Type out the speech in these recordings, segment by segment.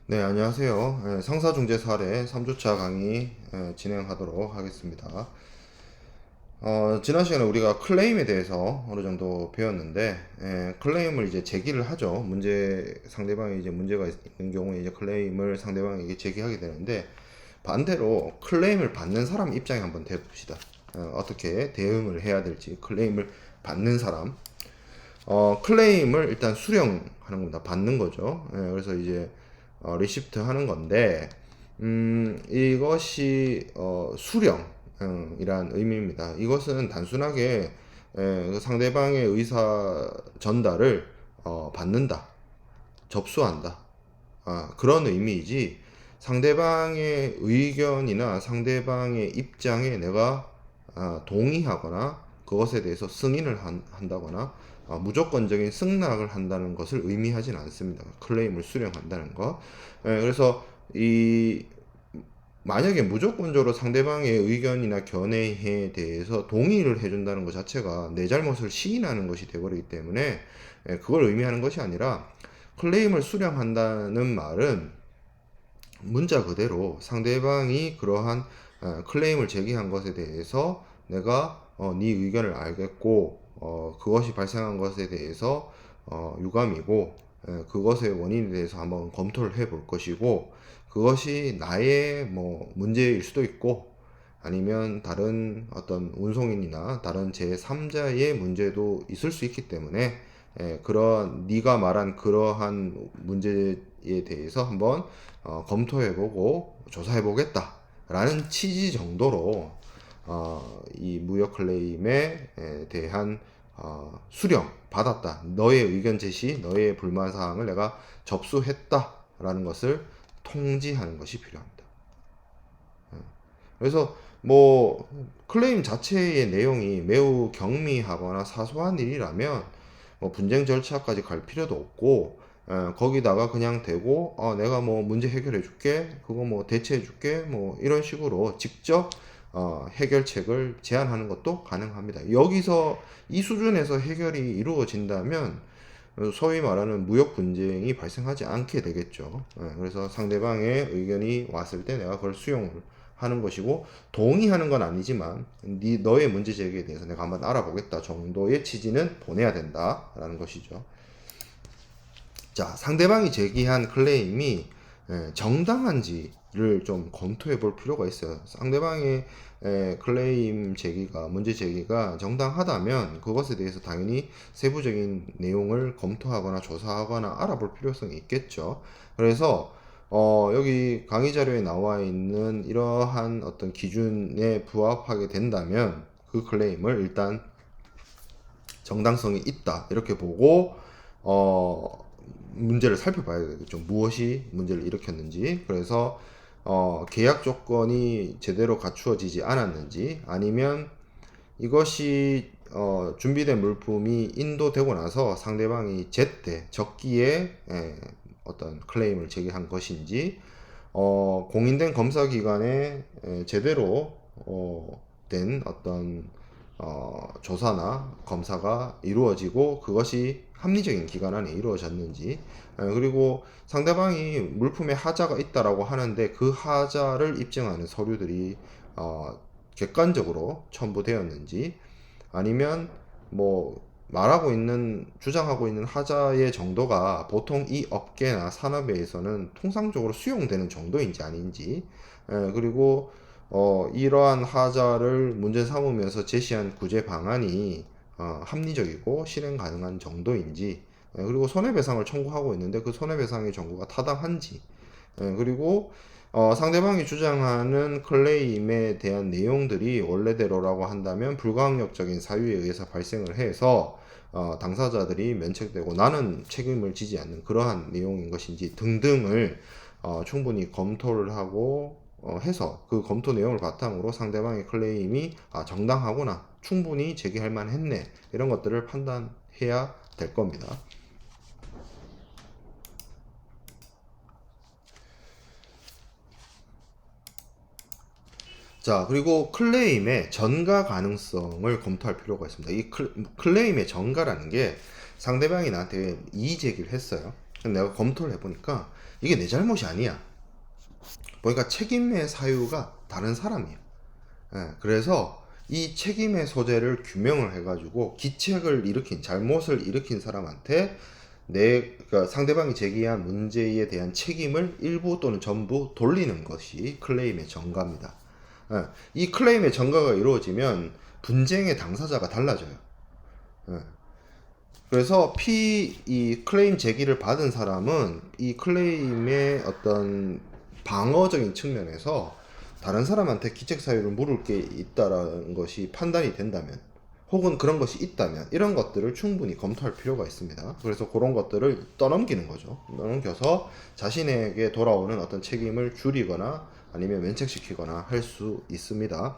네, 안녕하세요. 상사중재 사례 3주차 강의 진행하도록 하겠습니다. 지난 시간에 우리가 클레임에 대해서 어느 정도 배웠는데, 클레임을 이제 제기를 하죠. 상대방이 이제 문제가 있는 경우에 이제 클레임을 상대방에게 제기하게 되는데, 반대로 클레임을 받는 사람 입장에 한번 대봅시다. 어떻게 대응을 해야 될지, 클레임을 받는 사람. 클레임을 일단 수령하는 겁니다. 받는 거죠. 그래서 이제 리시프트 하는 건데, 이것이 수령이란 의미입니다. 이것은 단순하게 그 상대방의 의사 전달을 받는다, 접수한다, 그런 의미이지, 상대방의 의견이나 상대방의 입장에 내가 동의하거나 그것에 대해서 승인을 한다거나 무조건적인 승낙을 한다는 것을 의미하진 않습니다. 클레임을 수령한다는 거. 그래서 만약에 무조건적으로 상대방의 의견이나 견해에 대해서 동의를 해준다는 것 자체가 내 잘못을 시인하는 것이 되어버리기 때문에 그걸 의미하는 것이 아니라, 클레임을 수령한다는 말은 문자 그대로 상대방이 그러한 클레임을 제기한 것에 대해서 내가 네 의견을 알겠고, 그것이 발생한 것에 대해서 유감이고, 그것의 원인에 대해서 한번 검토를 해볼 것이고, 그것이 나의 뭐 문제일 수도 있고, 아니면 다른 어떤 운송인이나 다른 제3자의 문제도 있을 수 있기 때문에, 그런 네가 말한 그러한 문제에 대해서 한번 검토해보고 조사해보겠다 라는 취지 정도로 이 무역 클레임에 대한 수령 받았다, 너의 의견 제시, 너의 불만 사항을 내가 접수했다 라는 것을 통지하는 것이 필요합니다. 그래서 뭐 클레임 자체의 내용이 매우 경미하거나 사소한 일이라면 뭐 분쟁 절차까지 갈 필요도 없고, 거기다가 그냥 대고 내가 뭐 문제 해결해 줄게, 그거 뭐 대체해 줄게, 뭐 이런 식으로 직접 해결책을 제안하는 것도 가능합니다. 여기서 이 수준에서 해결이 이루어진다면 소위 말하는 무역 분쟁이 발생하지 않게 되겠죠. 그래서 상대방의 의견이 왔을 때 내가 그걸 수용을 하는 것이고, 동의하는 건 아니지만 너의 문제 제기에 대해서 내가 한번 알아보겠다 정도의 취지는 보내야 된다라는 것이죠. 자, 상대방이 제기한 클레임이 정당한지를 좀 검토해 볼 필요가 있어요. 상대방의 클레임 제기가, 문제 제기가 정당하다면 그것에 대해서 당연히 세부적인 내용을 검토하거나 조사하거나 알아볼 필요성이 있겠죠. 그래서 여기 강의 자료에 나와 있는 이러한 어떤 기준에 부합하게 된다면 그 클레임을 일단 정당성이 있다 이렇게 보고 문제를 살펴봐야 되겠죠. 무엇이 문제를 일으켰는지. 그래서 계약 조건이 제대로 갖추어지지 않았는지, 아니면 이것이 준비된 물품이 인도되고 나서 상대방이 제때 적기에 어떤 클레임을 제기한 것인지, 공인된 검사기관에 제대로 된 어떤 조사나 검사가 이루어지고 그것이 합리적인 기간 안에 이루어졌는지, 그리고 상대방이 물품에 하자가 있다라고 하는데 그 하자를 입증하는 서류들이 객관적으로 첨부되었는지, 아니면 뭐 주장하고 있는 하자의 정도가 보통 이 업계나 산업에서는 통상적으로 수용되는 정도인지 아닌지, 그리고 이러한 하자를 문제 삼으면서 제시한 구제 방안이 합리적이고 실행 가능한 정도인지, 그리고 손해배상을 청구하고 있는데 그 손해배상의 정도가 타당한지, 그리고 상대방이 주장하는 클레임에 대한 내용들이 원래대로라고 한다면 불가항력적인 사유에 의해서 발생을 해서 당사자들이 면책되고 나는 책임을 지지 않는 그러한 내용인 것인지 등등을 충분히 검토를 하고 해서 그 검토 내용을 바탕으로 상대방의 클레임이 정당하구나, 충분히 제기할 만했네, 이런 것들을 판단해야 될 겁니다. 자, 그리고 클레임의 전가 가능성을 검토할 필요가 있습니다. 이 클레임의 전가라는 게, 상대방이 나한테 이의 제기를 했어요. 내가 검토를 해보니까 이게 내 잘못이 아니야. 보니까 책임의 사유가 다른 사람이야. 그래서 이 책임의 소재를 규명을 해가지고 기책을 일으킨, 잘못을 일으킨 사람한테 그러니까 상대방이 제기한 문제에 대한 책임을 일부 또는 전부 돌리는 것이 클레임의 전가입니다. 이 클레임의 전가가 이루어지면 분쟁의 당사자가 달라져요. 그래서 이 클레임 제기를 받은 사람은 이 클레임의 어떤 방어적인 측면에서 다른 사람한테 기책 사유를 물을 게 있다라는 것이 판단이 된다면, 혹은 그런 것이 있다면 이런 것들을 충분히 검토할 필요가 있습니다. 그래서 그런 것들을 떠넘기는 거죠. 떠넘겨서 자신에게 돌아오는 어떤 책임을 줄이거나 아니면 면책시키거나 할 수 있습니다.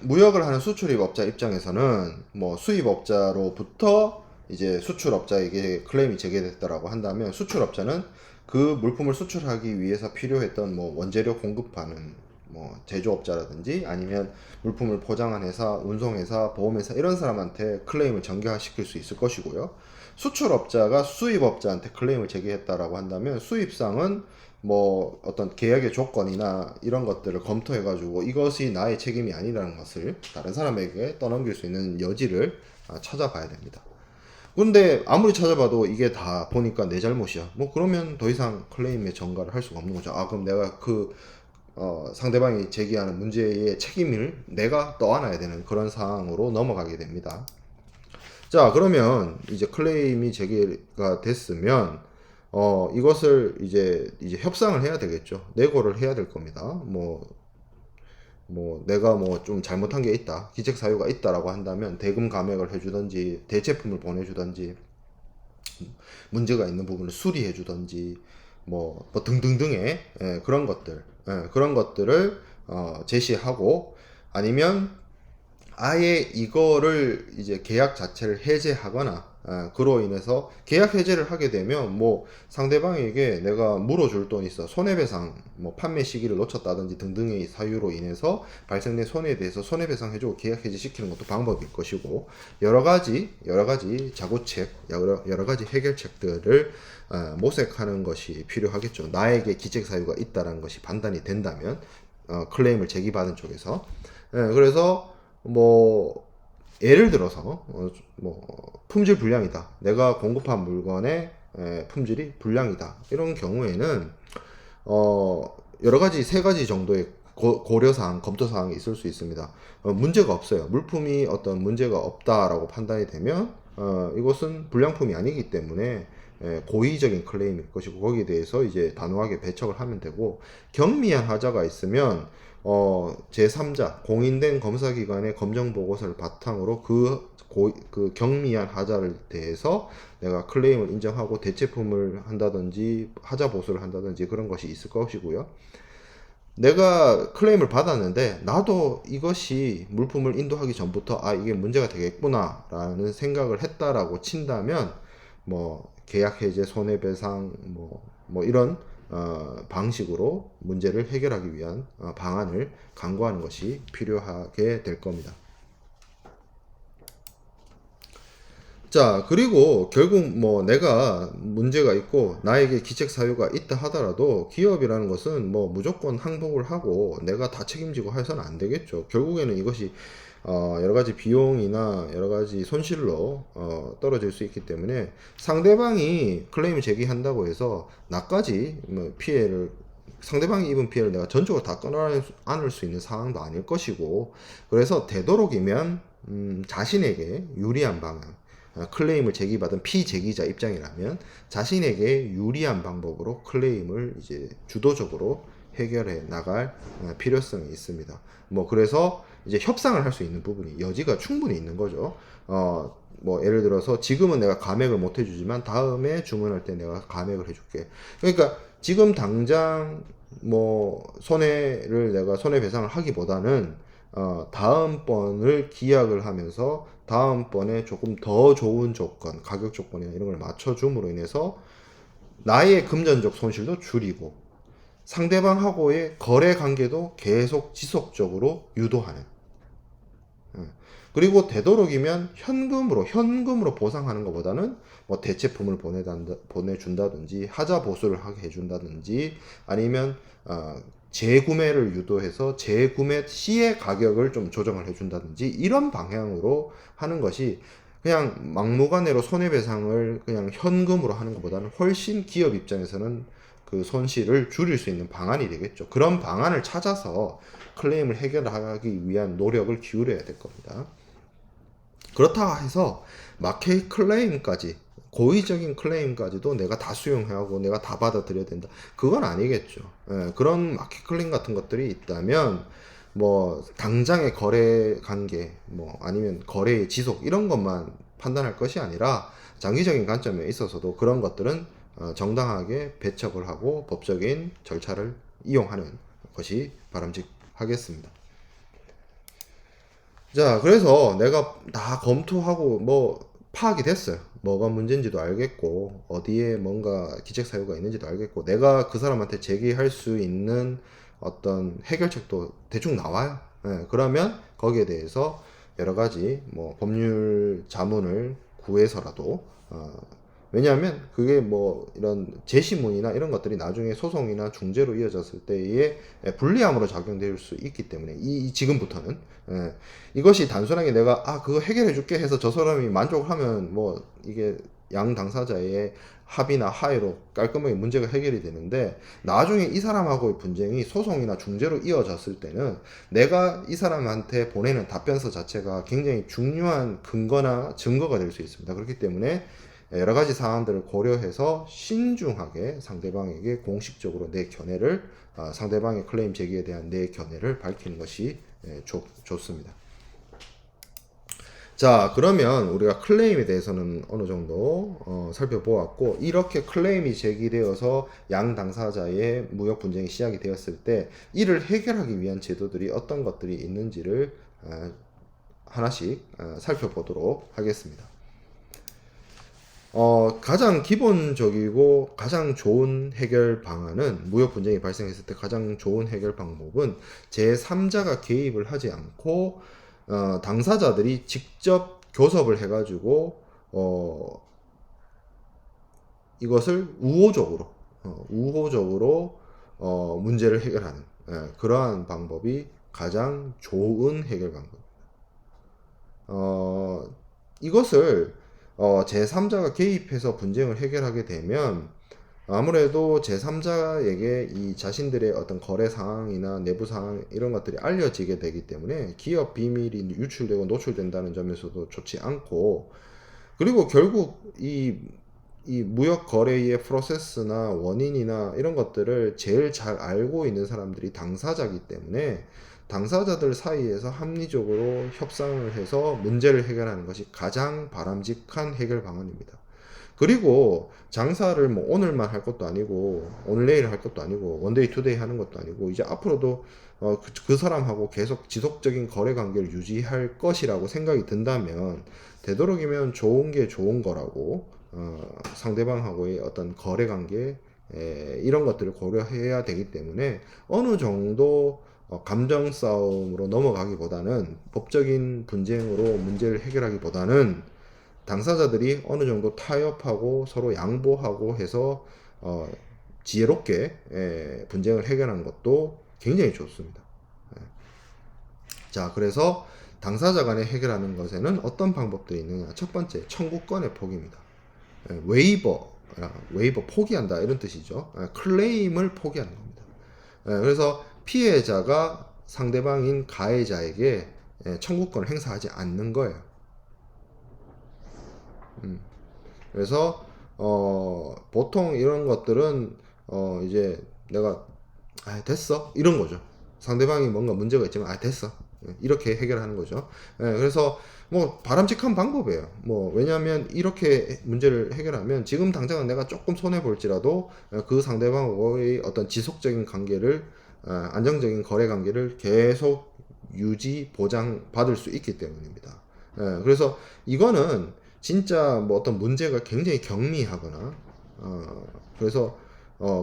무역을 하는 수출입업자 입장에서는 뭐 수입업자로부터 이제 수출업자에게 클레임이 제기됐다라고 한다면, 수출업자는 그 물품을 수출하기 위해서 필요했던 뭐 원재료 공급하는 뭐 제조업자라든지 아니면 물품을 포장한 회사, 운송회사, 보험회사 이런 사람한테 클레임을 전가시킬 수 있을 것이고요. 수출업자가 수입업자한테 클레임을 제기했다라고 한다면 수입상은 뭐 어떤 계약의 조건이나 이런 것들을 검토해 가지고 이것이 나의 책임이 아니라는 것을 다른 사람에게 떠넘길 수 있는 여지를 찾아봐야 됩니다. 근데 아무리 찾아봐도 이게 다 보니까 내 잘못이야. 뭐 그러면 더 이상 클레임의 전가를 할 수가 없는 거죠. 그럼 내가 상대방이 제기하는 문제의 책임을 내가 떠안아야 되는 그런 상황으로 넘어가게 됩니다. 자, 그러면 이제 클레임이 제기가 됐으면 이것을 이제 협상을 해야 되겠죠. 내고를 해야 될 겁니다. 내가 뭐 좀 잘못한 게 있다, 기책 사유가 있다라고 한다면 대금 감액을 해주든지 대체품을 보내주든지 문제가 있는 부분을 수리해 주든지 뭐 등등등의 그런 것들을 제시하고, 아니면 아예 이거를 이제 계약 자체를 해제하거나, 그로 인해서 계약 해제를 하게 되면 뭐 상대방에게 내가 물어줄 돈이 있어, 손해배상, 뭐 판매 시기를 놓쳤다든지 등등의 사유로 인해서 발생된 손해에 대해서 손해배상 해주고 계약 해제시키는 것도 방법일 것이고, 여러 가지 자구책, 여러 가지 해결책들을 모색하는 것이 필요하겠죠. 나에게 기책 사유가 있다라는 것이 판단이 된다면, 클레임을 제기받은 쪽에서. 그래서 뭐 예를 들어서 품질 불량이다, 내가 공급한 문건의 품질이 불량이다, 이런 경우에는 여러 가지, 세 가지 정도의 고려사항, 검토사항이 있을 수 있습니다. 문제가 없어요. 물품이 어떤 문제가 없다라고 판단이 되면 이것은 불량품이 아니기 때문에 고의적인 클레임일 것이고, 거기에 대해서 이제 단호하게 배척을 하면 되고, 경미한 하자가 있으면 제3자, 공인된 검사기관의 검정보고서를 바탕으로 그 경미한 하자를 대해서 내가 클레임을 인정하고 대체품을 한다든지 하자 보수를 한다든지 그런 것이 있을 것이고요. 내가 클레임을 받았는데 나도 이것이 물품을 인도하기 전부터 이게 문제가 되겠구나 라는 생각을 했다라고 친다면, 뭐 계약 해제, 손해배상 뭐 이런 방식으로 문제를 해결하기 위한 방안을 강구하는 것이 필요하게 될 겁니다. 자, 그리고 결국 뭐 내가 문제가 있고 나에게 기책 사유가 있다 하더라도 기업이라는 것은 뭐 무조건 항복을 하고 내가 다 책임지고 해서는 안 되겠죠. 결국에는 이것이 여러 가지 비용이나 여러 가지 손실로 떨어질 수 있기 때문에, 상대방이 클레임을 제기한다고 해서 나까지 뭐 상대방이 입은 피해를 내가 전적으로 다 끊어안을 수 있는 상황도 아닐 것이고, 그래서 되도록이면 자신에게 유리한 방향, 클레임을 제기받은 피제기자 입장이라면 자신에게 유리한 방법으로 클레임을 이제 주도적으로 해결해 나갈 필요성이 있습니다. 뭐 그래서 이제 협상을 할 수 있는 부분이, 여지가 충분히 있는 거죠. 뭐 예를 들어서 지금은 내가 감액을 못 해주지만 다음에 주문할 때 내가 감액을 해줄게. 그러니까 지금 당장 뭐 내가 손해배상을 하기보다는 다음번을 기약을 하면서 다음번에 조금 더 좋은 조건, 가격 조건이나 이런 걸 맞춰줌으로 인해서 나의 금전적 손실도 줄이고 상대방하고의 거래 관계도 계속 지속적으로 유도하는, 그리고 되도록이면 현금으로 보상하는 것보다는 뭐 대체품을 보내준다든지 하자 보수를 하게 해준다든지 아니면 재구매를 유도해서 재구매 시의 가격을 좀 조정을 해준다든지 이런 방향으로 하는 것이 그냥 막무가내로 손해배상을 그냥 현금으로 하는 것보다는 훨씬 기업 입장에서는 그 손실을 줄일 수 있는 방안이 되겠죠. 그런 방안을 찾아서 클레임을 해결하기 위한 노력을 기울여야 될 겁니다. 그렇다 해서 마켓 클레임까지 고의적인 클레임까지도 내가 다 수용하고 내가 다 받아들여야 된다. 그건 아니겠죠. 예, 그런 마켓 클레임 같은 것들이 있다면 뭐 당장의 거래 관계 뭐 아니면 거래의 지속 이런 것만 판단할 것이 아니라 장기적인 관점에 있어서도 그런 것들은 정당하게 배척을 하고 법적인 절차를 이용하는 것이 바람직하겠습니다. 자, 그래서 내가 다 검토하고 뭐 파악이 됐어요. 뭐가 문제인지도 알겠고 어디에 뭔가 기책 사유가 있는지도 알겠고 내가 그 사람한테 제기할 수 있는 어떤 해결책도 대충 나와요. 예, 그러면 거기에 대해서 여러 가지 뭐 법률 자문을 구해서라도 왜냐하면 그게 뭐 이런 제시문이나 이런 것들이 나중에 소송이나 중재로 이어졌을 때에 불리함으로 작용될 수 있기 때문에 지금부터는 이것이 단순하게 내가 그거 해결해 줄게 해서 저 사람이 만족을 하면 뭐 이게 양 당사자의 합의나 하의로 깔끔하게 문제가 해결이 되는데 나중에 이 사람하고의 분쟁이 소송이나 중재로 이어졌을 때는 내가 이 사람한테 보내는 답변서 자체가 굉장히 중요한 근거나 증거가 될 수 있습니다. 그렇기 때문에 여러 가지 사안들을 고려해서 신중하게 상대방에게 공식적으로 내 견해를 상대방의 클레임 제기에 대한 내 견해를 밝히는 것이 좋습니다. 자, 그러면 우리가 클레임에 대해서는 어느 정도 살펴보았고 이렇게 클레임이 제기되어서 양 당사자의 무역 분쟁이 시작이 되었을 때 이를 해결하기 위한 제도들이 어떤 것들이 있는지를 하나씩 살펴보도록 하겠습니다. 가장 기본적이고 가장 좋은 해결 방안은 무역 분쟁이 발생했을 때 가장 좋은 해결 방법은 제3자가 개입을 하지 않고 당사자들이 직접 교섭을 해가지고 이것을 우호적으로 문제를 해결하는 그러한 방법이 가장 좋은 해결 방법입니다. 이것을 제3자가 개입해서 분쟁을 해결하게 되면 아무래도 제3자에게 이 자신들의 어떤 거래 상황이나 내부 상황 이런 것들이 알려지게 되기 때문에 기업 비밀이 유출되고 노출된다는 점에서도 좋지 않고 그리고 결국 이 무역 거래의 프로세스나 원인이나 이런 것들을 제일 잘 알고 있는 사람들이 당사자이기 때문에 당사자들 사이에서 합리적으로 협상을 해서 문제를 해결하는 것이 가장 바람직한 해결 방안입니다. 그리고 장사를 뭐 오늘만 할 것도 아니고 오늘 내일 할 것도 아니고 원데이 투데이 하는 것도 아니고 이제 앞으로도 그 사람하고 계속 지속적인 거래 관계를 유지할 것이라고 생각이 든다면 되도록이면 좋은 게 좋은 거라고 상대방하고의 어떤 거래 관계 이런 것들을 고려해야 되기 때문에 어느 정도 감정 싸움으로 넘어가기보다는 법적인 분쟁으로 문제를 해결하기보다는 당사자들이 어느 정도 타협하고 서로 양보하고 해서 지혜롭게 분쟁을 해결하는 것도 굉장히 좋습니다. 자, 그래서 당사자 간에 해결하는 것에는 어떤 방법들이 있느냐. 첫 번째, 청구권의 포기입니다. 웨이버 포기한다 이런 뜻이죠. 클레임을 포기하는 겁니다. 그래서 피해자가 상대방인 가해자에게 청구권을 행사하지 않는 거예요. 그래서 보통 이런 것들은 이제 내가 됐어 이런 거죠. 상대방이 뭔가 문제가 있지만 됐어 이렇게 해결하는 거죠. 그래서 뭐 바람직한 방법이에요. 뭐 왜냐하면 이렇게 문제를 해결하면 지금 당장은 내가 조금 손해 볼지라도 그 상대방과의 어떤 지속적인 관계를 안정적인 거래 관계를 계속 유지 보장 받을 수 있기 때문입니다. 그래서 이거는 진짜 뭐 어떤 문제가 굉장히 경미하거나 그래서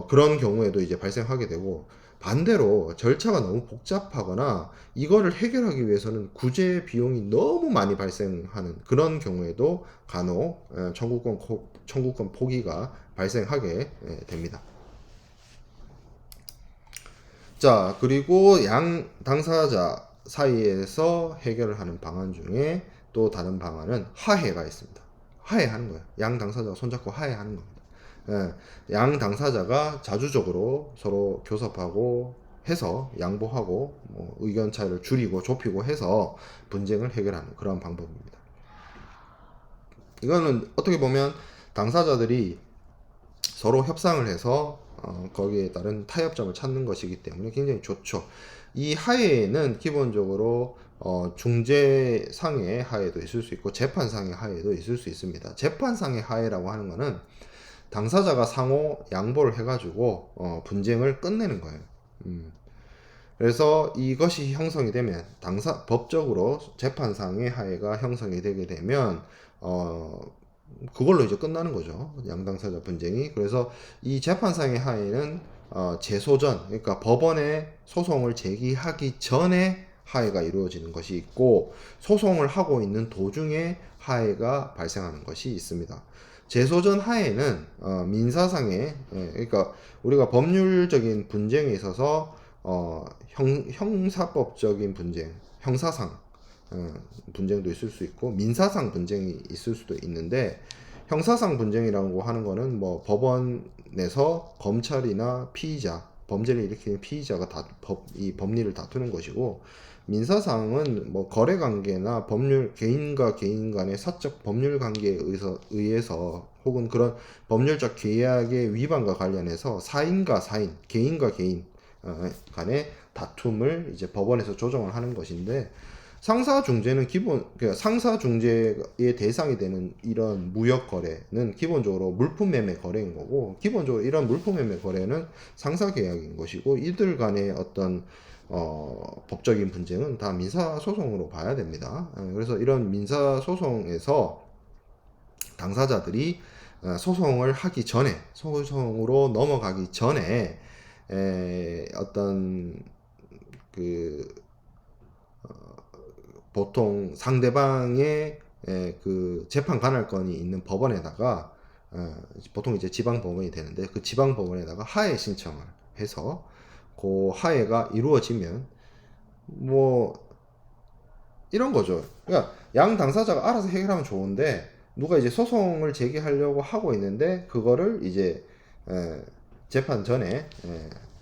그런 경우에도 이제 발생하게 되고 반대로 절차가 너무 복잡하거나 이거를 해결하기 위해서는 구제 비용이 너무 많이 발생하는 그런 경우에도 간혹 청구권 포기가 발생하게 됩니다. 자, 그리고 양 당사자 사이에서 해결을 하는 방안 중에 또 다른 방안은 하해가 있습니다. 하해하는 거예요. 양 당사자가 손잡고 하해하는 겁니다. 양 당사자가 자주적으로 서로 교섭하고 해서 양보하고 뭐 의견 차이를 줄이고 좁히고 해서 분쟁을 해결하는 그런 방법입니다. 이거는 어떻게 보면 당사자들이 서로 협상을 해서 거기에 따른 타협점을 찾는 것이기 때문에 굉장히 좋죠. 이 하해에는 기본적으로 중재상의 하해도 있을 수 있고 재판상의 하해도 있을 수 있습니다. 재판상의 하해라고 하는 거는 당사자가 상호 양보를 해가지고 분쟁을 끝내는 거예요. 그래서 이것이 형성이 되면 법적으로 재판상의 하해가 형성이 되게 되면 그걸로 이제 끝나는 거죠. 양당사자 분쟁이. 그래서 이 재판상의 하해는 재소전, 그러니까 법원에 소송을 제기하기 전에 하해가 이루어지는 것이 있고 소송을 하고 있는 도중에 하해가 발생하는 것이 있습니다. 재소전 하해는 민사상의 그러니까 우리가 법률적인 분쟁에 있어서 형사법적인 분쟁, 형사상 분쟁도 있을 수 있고 민사상 분쟁이 있을 수도 있는데 형사상 분쟁이라고 하는 거는 뭐 법원에서 검찰이나 피의자, 범죄를 일으키는 피의자가 이 법리를 다투는 것이고 민사상은 뭐 거래 관계나 개인과 개인 간의 사적 법률 관계에 의해서 혹은 그런 법률적 계약의 위반과 관련해서 사인과 사인, 개인과 개인 간의 다툼을 이제 법원에서 조정을 하는 것인데 상사 중재는 상사 중재의 대상이 되는 이런 무역 거래는 기본적으로 물품 매매 거래인 거고 기본적으로 이런 물품 매매 거래는 상사 계약인 것이고 이들 간의 어떤 법적인 분쟁은 다 민사 소송으로 봐야 됩니다. 그래서 이런 민사 소송에서 당사자들이 소송을 하기 전에 소송으로 넘어가기 전에 어떤 보통 상대방의 그 재판 관할권이 있는 법원에다가 보통 이제 지방법원이 되는데 그 지방법원에다가 하해 신청을 해서 그 하해가 이루어지면 뭐 이런 거죠. 그러니까 양 당사자가 알아서 해결하면 좋은데 누가 이제 소송을 제기하려고 하고 있는데 그거를 이제 재판 전에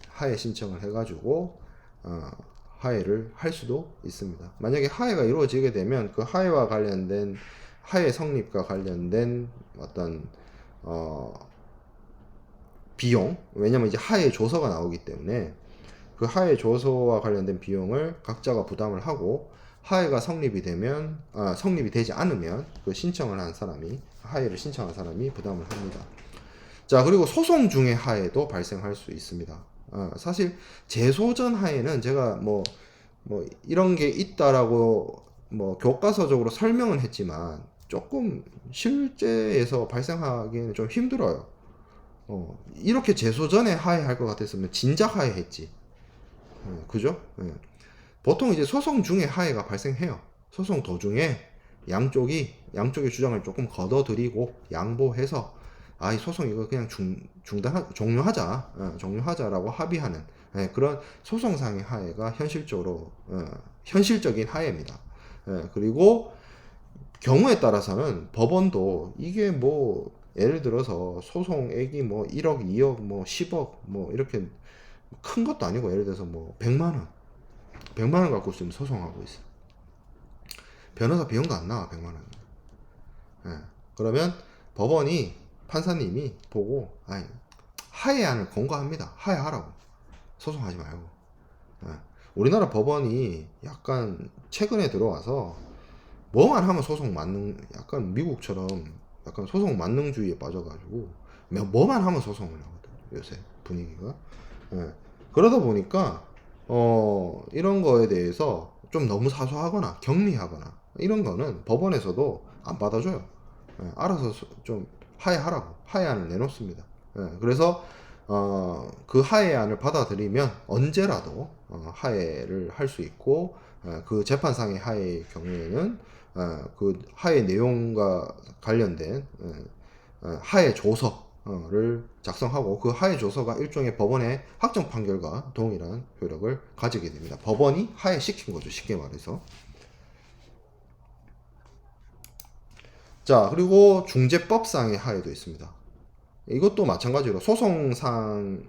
하해 신청을 해가지고 하해를 할 수도 있습니다. 만약에 하해가 이루어지게 되면 그 하해와 관련된 하해 성립과 관련된 어떤 비용, 왜냐면 이제 하해 조서가 나오기 때문에 그 하해 조서와 관련된 비용을 각자가 부담을 하고 하해가 성립이 되지 않으면 그 신청을 한 사람이 하해를 신청한 사람이 부담을 합니다. 자, 그리고 소송 중에 하해도 발생할 수 있습니다. 사실 재소전 하에는 제가 뭐 이런 게 있다라고 뭐 교과서적으로 설명은 했지만 조금 실제에서 발생하기에는 좀 힘들어요. 이렇게 재소전에 하해할 것 같았으면 진작 하해했지. 그죠? 보통 이제 소송 중에 하해가 발생해요. 소송 도중에 양쪽의 주장을 조금 걷어들이고 양보해서 이 소송 이거 그냥 종료하자라고 합의하는 그런 소송상의 하해가 현실적인 하해입니다. 그리고 경우에 따라서는 법원도 이게 뭐 예를 들어서 소송액이 뭐 1억, 2억, 뭐 10억 뭐 이렇게 큰 것도 아니고 예를 들어서 뭐 100만 원 갖고 있으면 소송하고 있어. 변호사 비용도 안 나와 100만 원. 그러면 판사님이 보고 하해안을 권고합니다. 하해하라고. 소송하지 말고. 우리나라 법원이 약간 최근에 들어와서 뭐만 하면 약간 미국처럼 약간 소송 만능주의에 빠져가지고 뭐만 하면 소송을 하거든 요새 분위기가. 그러다 보니까 이런 거에 대해서 좀 너무 사소하거나 경미하거나 이런 거는 법원에서도 안 받아줘요. 알아서 좀 하해하라고 하해안을 내놓습니다. 그래서 그 하해안을 받아들이면 언제라도 하해를 할 수 있고, 그 재판상의 하해의 경우에는 그 하해 내용과 관련된 하해 조서를 작성하고, 그 하해 조서가 일종의 법원의 확정 판결과 동일한 효력을 가지게 됩니다. 법원이 하해시킨 거죠, 쉽게 말해서. 자, 그리고 중재법상의 하해도 있습니다. 이것도 마찬가지로 소송상의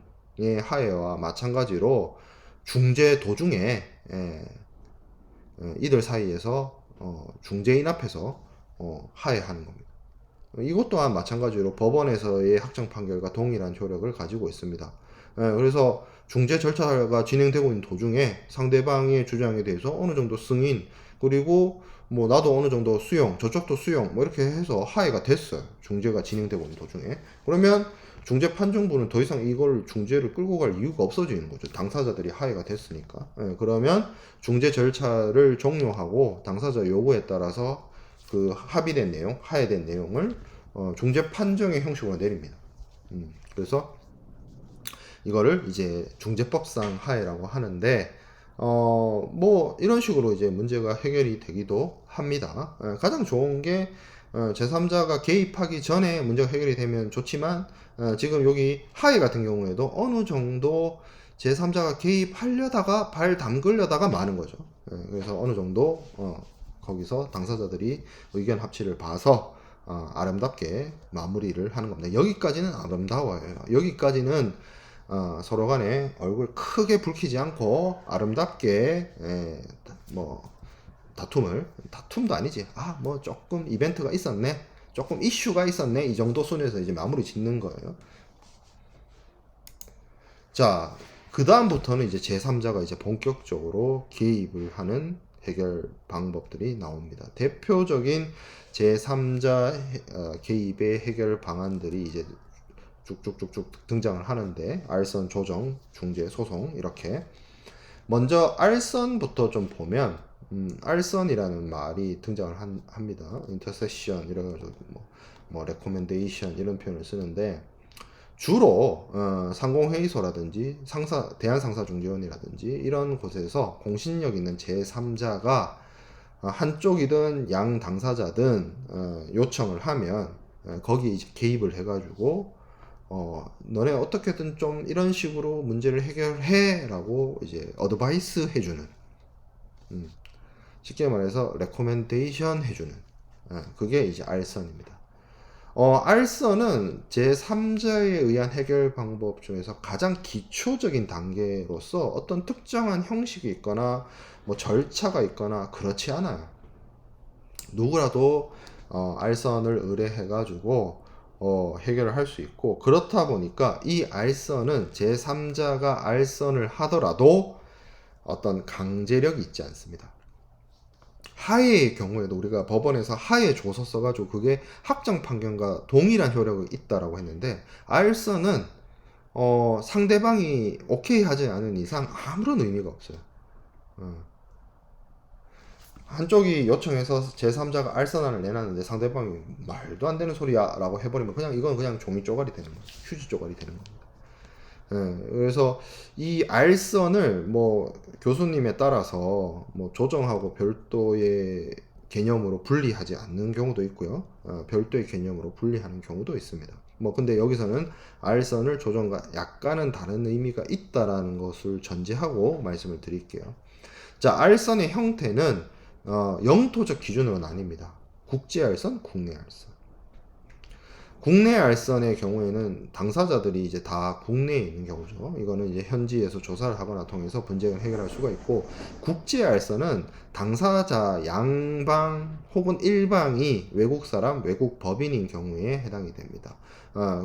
하해와 마찬가지로 중재 도중에 이들 사이에서 중재인 앞에서 하해하는 겁니다. 이것 또한 마찬가지로 법원에서의 확정 판결과 동일한 효력을 가지고 있습니다. 그래서 중재 절차가 진행되고 있는 도중에 상대방의 주장에 대해서 어느 정도 승인, 그리고 뭐 나도 어느 정도 수용, 저쪽도 수용, 뭐 이렇게 해서 하해가 됐어요. 중재가 진행되고 있는 도중에. 그러면 중재 판정부는 더 이상 이걸 중재를 끌고 갈 이유가 없어지는 거죠. 당사자들이 하해가 됐으니까. 그러면 중재 절차를 종료하고 당사자 요구에 따라서 그 합의된 내용, 하해된 내용을 중재 판정의 형식으로 내립니다. 그래서 이거를 이제 중재법상 하해라고 하는데, 뭐 이런 식으로 이제 문제가 해결이 되기도 합니다. 가장 좋은 게 제3자가 개입하기 전에 문제가 해결이 되면 좋지만, 지금 여기 하해 같은 경우에도 어느 정도 제3자가 개입하려다가 발 담그려다가 마는 거죠. 그래서 어느 정도 거기서 당사자들이 의견 합치를 봐서 아름답게 마무리를 하는 겁니다. 여기까지는 아름다워요. 여기까지는 서로 간에 얼굴 크게 붉히지 않고 아름답게 뭐 다툼도 아니지, 뭐 조금 이벤트가 있었네, 조금 이슈가 있었네, 이 정도 순에서 이제 마무리 짓는 거예요. 자, 그 다음부터는 이제 제3자가 이제 본격적으로 개입을 하는 해결 방법들이 나옵니다. 대표적인 제3자 개입의 해결 방안들이 이제 쭉쭉쭉쭉 등장을 하는데, 알선, 조정, 중재, 소송, 이렇게. 먼저 알선부터 좀 보면, 알선이라는 말이 등장을 합니다. 인터세션, 이래가지고 뭐 레코멘데이션 이런 표현을 쓰는데, 주로 상공회의소라든지 대한상사중재원이라든지 이런 곳에서 공신력 있는 제3자가 한쪽이든 양 당사자든 요청을 하면 거기에 이제 개입을 해가지고 너네 어떻게든 좀 이런 식으로 문제를 해결해 라고 이제 어드바이스 해주는, 쉽게 말해서 레코멘데이션 해주는, 그게 이제 알선입니다. 알선은 제3자에 의한 해결 방법 중에서 가장 기초적인 단계로서 어떤 특정한 형식이 있거나 뭐 절차가 있거나 그렇지 않아요. 누구라도 알선을 의뢰해가지고 해결을 할 수 있고, 그렇다 보니까 이 알선은 제3자가 알선을 하더라도 어떤 강제력이 있지 않습니다. 하해의 경우에도 우리가 법원에서 하해 조서 써가지고 그게 확정 판결과 동일한 효력이 있다라고 했는데, 알선은 상대방이 오케이 하지 않은 이상 아무런 의미가 없어요. 한쪽이 요청해서 제3자가 알선안을 내놨는데 상대방이 말도 안 되는 소리야 라고 해버리면 이건 그냥 종이 쪼가리 되는 거죠. 휴지 쪼가리 되는 겁니다. 그래서 이 알선을 뭐 교수님에 따라서 뭐 조정하고 별도의 개념으로 분리하지 않는 경우도 있고요. 별도의 개념으로 분리하는 경우도 있습니다. 뭐 근데 여기서는 알선을 조정과 약간은 다른 의미가 있다라는 것을 전제하고 말씀을 드릴게요. 자, 알선의 형태는 영토적 기준으로 나뉩니다. 국제 알선, 국내 알선. 국내 알선의 경우에는 당사자들이 이제 다 국내에 있는 경우죠. 이거는 이제 현지에서 조사를 하거나 통해서 분쟁을 해결할 수가 있고, 국제 알선은 당사자 양방 혹은 일방이 외국 사람, 외국 법인인 경우에 해당이 됩니다.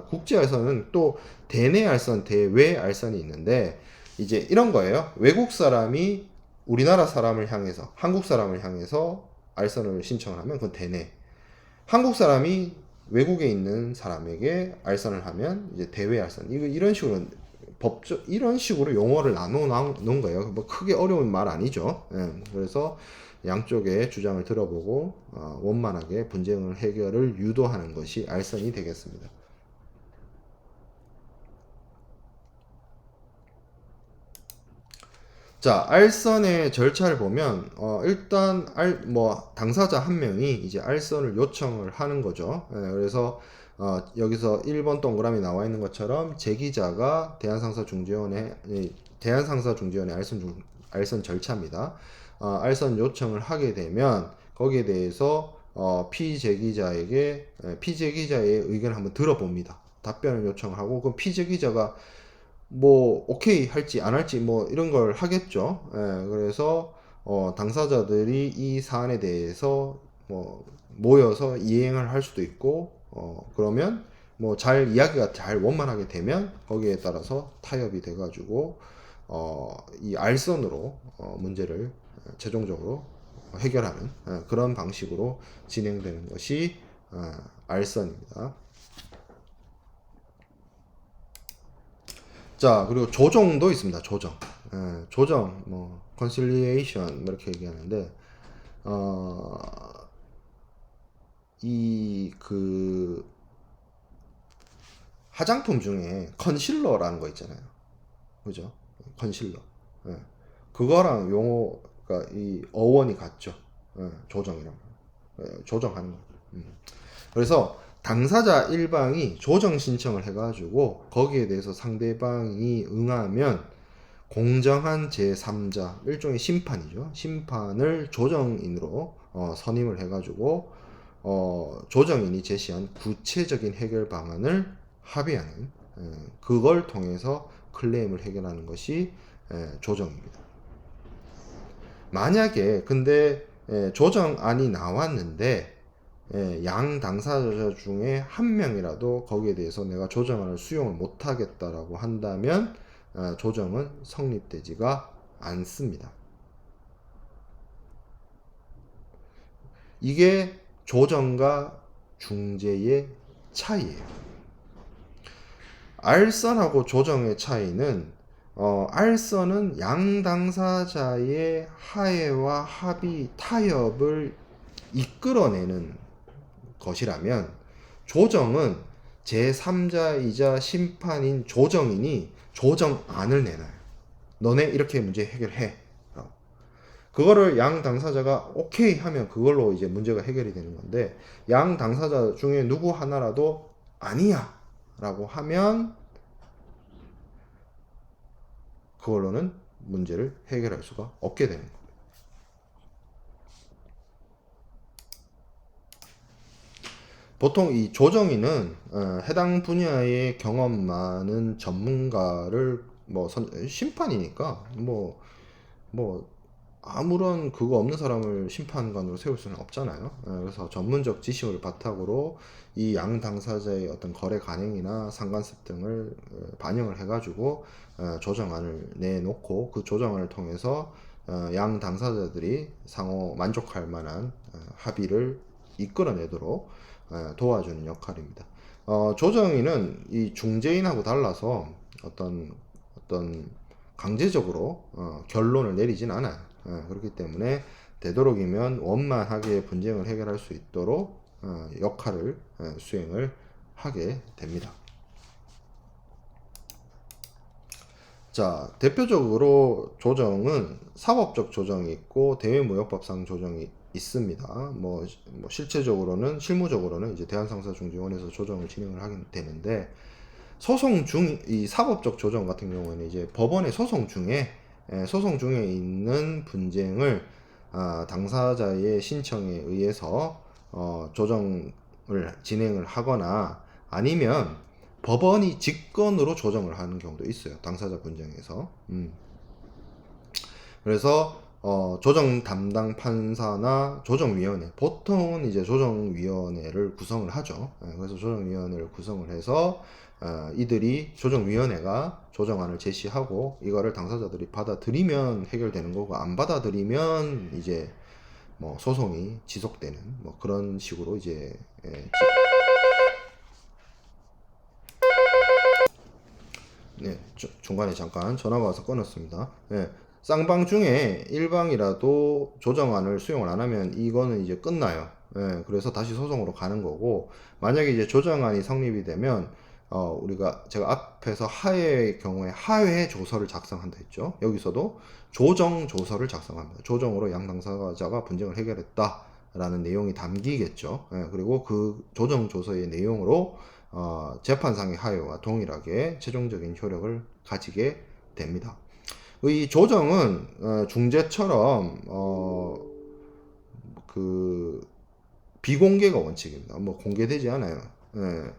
국제 알선은 또 대내 알선, 대외 알선이 있는데, 이제 이런 거예요. 외국 사람이 우리나라 사람을 향해서, 한국 사람을 향해서 알선을 신청을 하면 그건 대내. 한국 사람이 외국에 있는 사람에게 알선을 하면 이제 대외 알선. 이런 식으로 이런 식으로 용어를 나눠 놓은 거예요. 뭐 크게 어려운 말 아니죠. 그래서 양쪽의 주장을 들어보고 원만하게 분쟁을 해결을 유도하는 것이 알선이 되겠습니다. 자, 알선의 절차를 보면 일단 당사자 한 명이 이제 알선을 요청을 하는 거죠. 그래서 여기서 1번 동그라미 나와 있는 것처럼 제기자가 대한상사중재원의 알선 절차입니다. 알선 요청을 하게 되면 거기에 대해서 피제기자의 의견을 한번 들어봅니다. 답변을 요청을 하고 그럼 피제기자가 뭐 오케이 할지 안 할지 뭐 이런 걸 하겠죠. 그래서 당사자들이 이 사안에 대해서 뭐 모여서 이행을 할 수도 있고 그러면 뭐 이야기가 잘 원만하게 되면 거기에 따라서 타협이 돼 가지고 이 알선으로 문제를 최종적으로 해결하는 그런 방식으로 진행되는 것이 알선입니다. 자, 그리고 조정도 있습니다. 조정, 뭐 conciliation 이렇게 얘기하는데 그 화장품 중에 컨실러라는 거 있잖아요. 그죠? 컨실러. 그거랑 용어가 이 어원이 같죠. 조정이랑 조정하는 거. 그래서 당사자 일방이 조정 신청을 해가지고 거기에 대해서 상대방이 응하면 공정한 제3자, 일종의 심판이죠. 심판을 조정인으로 선임을 해가지고 조정인이 제시한 구체적인 해결 방안을 합의하는 그걸 통해서 클레임을 해결하는 것이 조정입니다. 만약에 근데 조정안이 나왔는데 양 당사자 중에 한 명이라도 거기에 대해서 내가 조정안을 수용을 못하겠다라고 한다면 조정은 성립되지가 않습니다. 이게 조정과 중재의 차이예요. 알선하고 조정의 차이는 알선은 양 당사자의 하해와 합의, 타협을 이끌어내는 것이라면 조정은 제3자이자 심판인 조정인이 조정안을 내놔요. 너네 이렇게 문제 해결해. 그거를 양 당사자가 오케이 하면 그걸로 이제 문제가 해결이 되는 건데 양 당사자 중에 누구 하나라도 아니야 라고 하면 그걸로는 문제를 해결할 수가 없게 되는 겁니다. 보통 이 조정인은 해당 분야의 경험 많은 전문가를 심판이니까 아무런 그거 없는 사람을 심판관으로 세울 수는 없잖아요. 그래서 전문적 지식을 바탕으로 이 양 당사자의 어떤 거래 간행이나 상관습 등을 반영을 해가지고 조정안을 내놓고 그 조정안을 통해서 양 당사자들이 상호 만족할 만한 합의를 이끌어내도록 도와주는 역할입니다. 조정인은 이 중재인하고 달라서 어떤 강제적으로 결론을 내리진 않아요. 그렇기 때문에 되도록이면 원만하게 분쟁을 해결할 수 있도록 역할을 수행을 하게 됩니다. 자, 대표적으로 조정은 사법적 조정이 있고 대외무역법상 조정이 있습니다. 실무적으로는 이제 대한상사중재원에서 조정을 진행을 하게 되는데 이 사법적 조정 같은 경우에는 이제 법원의 소송 중에 있는 분쟁을 당사자의 신청에 의해서 조정을 진행을 하거나 아니면 법원이 직권으로 조정을 하는 경우도 있어요. 당사자 분쟁에서. 그래서 조정 담당 판사나 조정위원회, 보통은 이제 조정위원회를 구성을 하죠. 그래서 조정위원회를 구성을 해서 이들이 조정위원회가 조정안을 제시하고 이거를 당사자들이 받아들이면 해결되는 거고 안 받아들이면 이제 소송이 지속되는 그런 식으로 이제 중간에 잠깐 전화가 와서 끊었습니다. 쌍방 중에 일방이라도 조정안을 수용을 안 하면 이거는 이제 끝나요. 그래서 다시 소송으로 가는 거고 만약에 이제 조정안이 성립이 되면 제가 앞에서 하회의 경우에 하회 조서를 작성한다 했죠. 여기서도 조정 조서를 작성합니다. 조정으로 양 당사자가 분쟁을 해결했다라는 내용이 담기겠죠. 예, 그리고 그 조정 조서의 내용으로 재판상의 하회와 동일하게 최종적인 효력을 가지게 됩니다. 이 조정은 중재처럼 그 비공개가 원칙입니다. 뭐 공개되지 않아요. 예.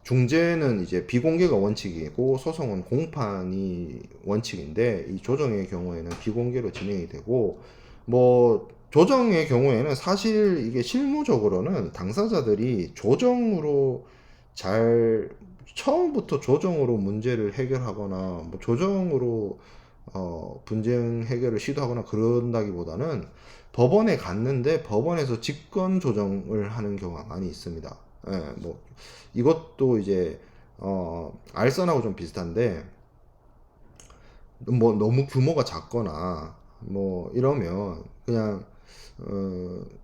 중재는 이제 비공개가 원칙이고 소송은 공판이 원칙인데 이 조정의 경우에는 비공개로 진행이 되고 뭐 조정의 경우에는 사실 이게 실무적으로는 당사자들이 조정으로 잘 처음부터 조정으로 문제를 해결하거나 뭐 조정으로 분쟁 해결을 시도하거나 그런다기보다는 법원에 갔는데 법원에서 직권 조정을 하는 경우가 많이 있습니다. 예, 뭐 이것도 이제 알선하고 좀 비슷한데 뭐 너무 규모가 작거나 뭐 이러면 그냥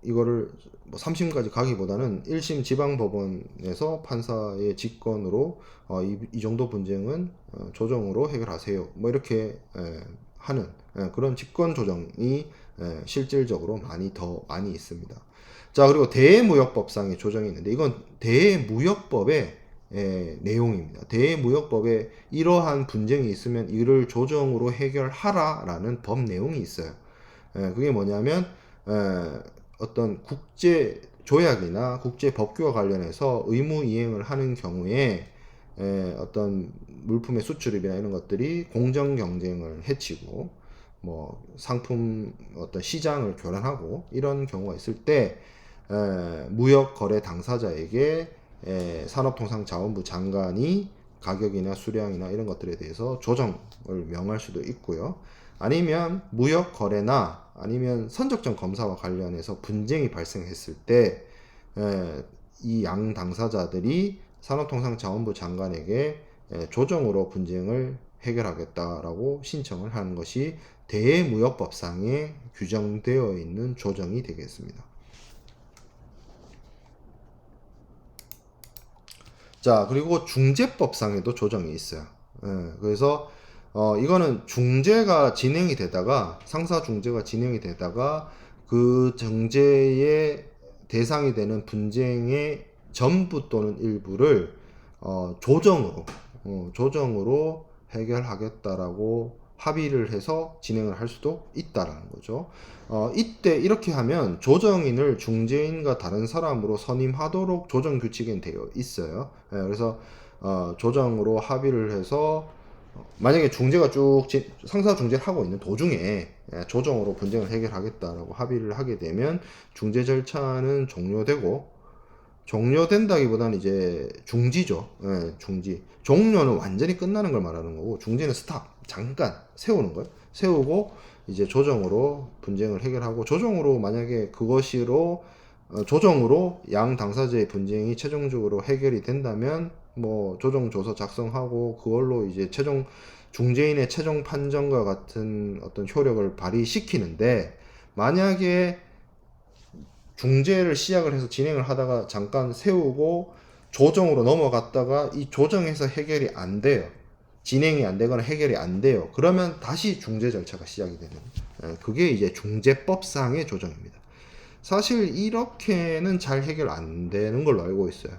이거를 뭐 3심까지 가기보다는 1심 지방법원에서 판사의 직권으로 이 정도 분쟁은 조정으로 해결하세요. 뭐 이렇게 하는 그런 직권 조정이 실질적으로 더 많이 있습니다. 자, 그리고 대무역법상의 조정이 있는데 이건 대무역법의 내용입니다. 대무역법에 이러한 분쟁이 있으면 이를 조정으로 해결하라라는 법 내용이 있어요. 그게 뭐냐면 어떤 국제 조약이나 국제 법규와 관련해서 의무 이행을 하는 경우에 어떤 물품의 수출입이나 이런 것들이 공정 경쟁을 해치고 뭐 상품 어떤 시장을 교란하고 이런 경우가 있을 때 무역 거래 당사자에게 산업통상자원부 장관이 가격이나 수량이나 이런 것들에 대해서 조정을 명할 수도 있고요. 아니면 무역 거래나 아니면 선적점 검사와 관련해서 분쟁이 발생했을 때 이 양 당사자들이 산업통상자원부 장관에게 조정으로 분쟁을 해결하겠다라고 신청을 하는 것이 대무역법상에 규정되어 있는 조정이 되겠습니다. 자, 그리고 중재법상에도 조정이 있어요. 그래서 이거는 중재가 진행이 되다가 상사 중재가 진행이 되다가 그 정재의 대상이 되는 분쟁의 전부 또는 일부를 조정으로 해결하겠다라고 합의를 해서 진행을 할 수도 있다라는 거죠. 이때 이렇게 하면 조정인을 중재인과 다른 사람으로 선임하도록 조정 규칙엔 되어 있어요. 그래서 조정으로 합의를 해서 만약에 중재가 상사 중재를 하고 있는 도중에 조정으로 분쟁을 해결하겠다라고 합의를 하게 되면 중재 절차는 종료된다기보다는 이제 중지죠. 중지. 종료는 완전히 끝나는 걸 말하는 거고 중지는 스탑. 잠깐 세우는 걸. 세우고 이제 조정으로 분쟁을 해결하고 조정으로 만약에 조정으로 양 당사자의 분쟁이 최종적으로 해결이 된다면 뭐 조정 조서 작성하고 그걸로 이제 중재인의 최종 판정과 같은 어떤 효력을 발휘시키는데 만약에 중재를 시작을 해서 진행을 하다가 잠깐 세우고 조정으로 넘어갔다가 이 조정에서 해결이 안 돼요. 진행이 안 되거나 해결이 안 돼요. 그러면 다시 중재 절차가 시작이 되는 그게 이제 중재법상의 조정입니다. 사실 이렇게는 잘 해결 안 되는 걸로 알고 있어요.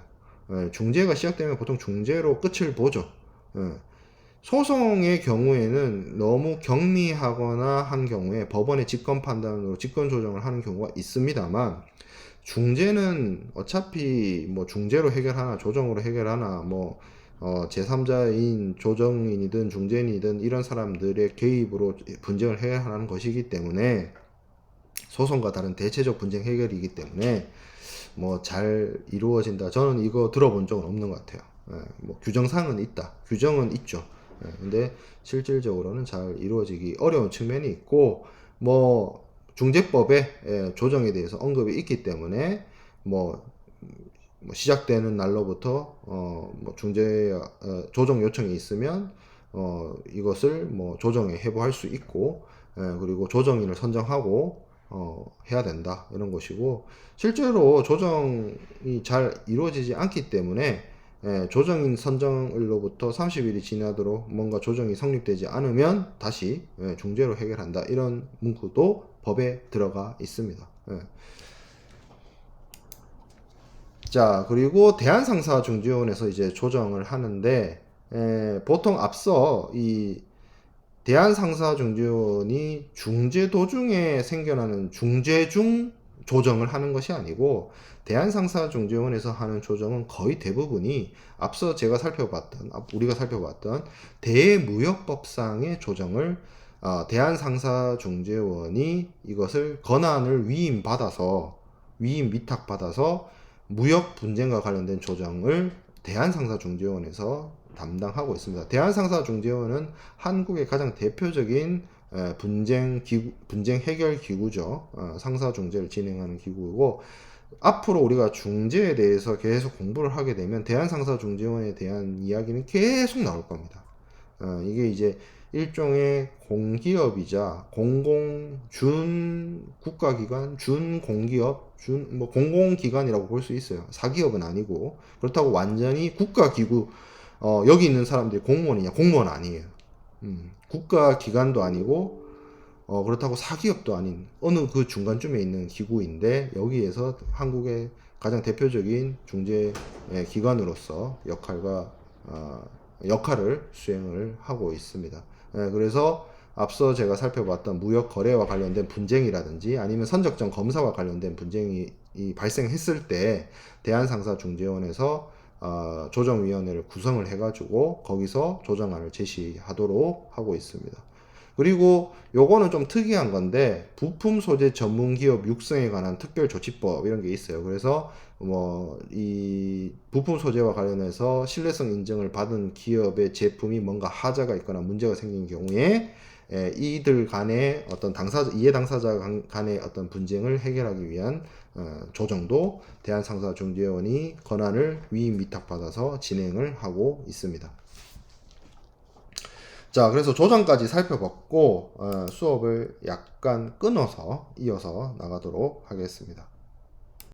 중재가 시작되면 보통 중재로 끝을 보죠. 소송의 경우에는 너무 경미하거나 한 경우에 법원의 직권 판단으로 직권 조정을 하는 경우가 있습니다만 중재는 어차피 뭐 중재로 해결하나 조정으로 해결하나 뭐 제3자인 조정인이든 중재인이든 이런 사람들의 개입으로 분쟁을 해결하는 것이기 때문에 소송과 다른 대체적 분쟁 해결이기 때문에 뭐 잘 이루어진다. 저는 이거 들어본 적은 없는 것 같아요. 뭐 규정상은 있다. 규정은 있죠. 근데 실질적으로는 잘 이루어지기 어려운 측면이 있고 뭐 중재법에 조정에 대해서 언급이 있기 때문에 뭐 시작되는 날로부터 뭐 조정 요청이 있으면 이것을 뭐 조정에 회부할 수 있고 그리고 조정인을 선정하고 해야 된다 이런 것이고 실제로 조정이 잘 이루어지지 않기 때문에 조정인 선정일로부터 30일이 지나도록 뭔가 조정이 성립되지 않으면 다시 중재로 해결한다. 이런 문구도 법에 들어가 있습니다. 자, 그리고 대한상사중재원에서 이제 조정을 하는데, 보통 앞서 이 대한상사중재원이 중재 도중에 생겨나는 중재 중 조정을 하는 것이 아니고, 대한상사중재원에서 하는 조정은 거의 대부분이 앞서 우리가 살펴봤던 대무역법상의 조정을 대한상사중재원이 이것을 권한을 위탁받아서 무역 분쟁과 관련된 조정을 대한상사중재원에서 담당하고 있습니다. 대한상사중재원은 한국의 가장 대표적인 분쟁 해결 기구죠. 상사중재를 진행하는 기구이고, 앞으로 우리가 중재에 대해서 계속 공부를 하게 되면 대한상사중재원에 대한 이야기는 계속 나올 겁니다. 이게 이제 일종의 공기업이자 국가기관, 준공기업, 공공기관이라고 볼 수 있어요. 사기업은 아니고. 그렇다고 완전히 국가기구, 여기 있는 사람들이 공무원이냐? 공무원 아니에요. 국가기관도 아니고, 그렇다고 사기업도 아닌 어느 그 중간쯤에 있는 기구인데, 여기에서 한국의 가장 대표적인 중재 기관으로서 역할을 수행을 하고 있습니다. 그래서 앞서 제가 살펴봤던 무역 거래와 관련된 분쟁이라든지 아니면 선적전 검사와 관련된 분쟁이 발생했을 때 대한상사중재원에서 조정위원회를 구성을 해가지고 거기서 조정안을 제시하도록 하고 있습니다. 그리고 요거는 좀 특이한 건데, 부품 소재 전문 기업 육성에 관한 특별조치법 이런 게 있어요. 그래서 이 부품 소재와 관련해서 신뢰성 인증을 받은 기업의 제품이 뭔가 하자가 있거나 문제가 생긴 경우에 이들 간의 어떤 이해 당사자 간의 어떤 분쟁을 해결하기 위한 조정도 대한상사중재원이 권한을 위임 위탁받아서 진행을 하고 있습니다. 자, 그래서 조정까지 살펴봤고 수업을 약간 끊어서 이어서 나가도록 하겠습니다.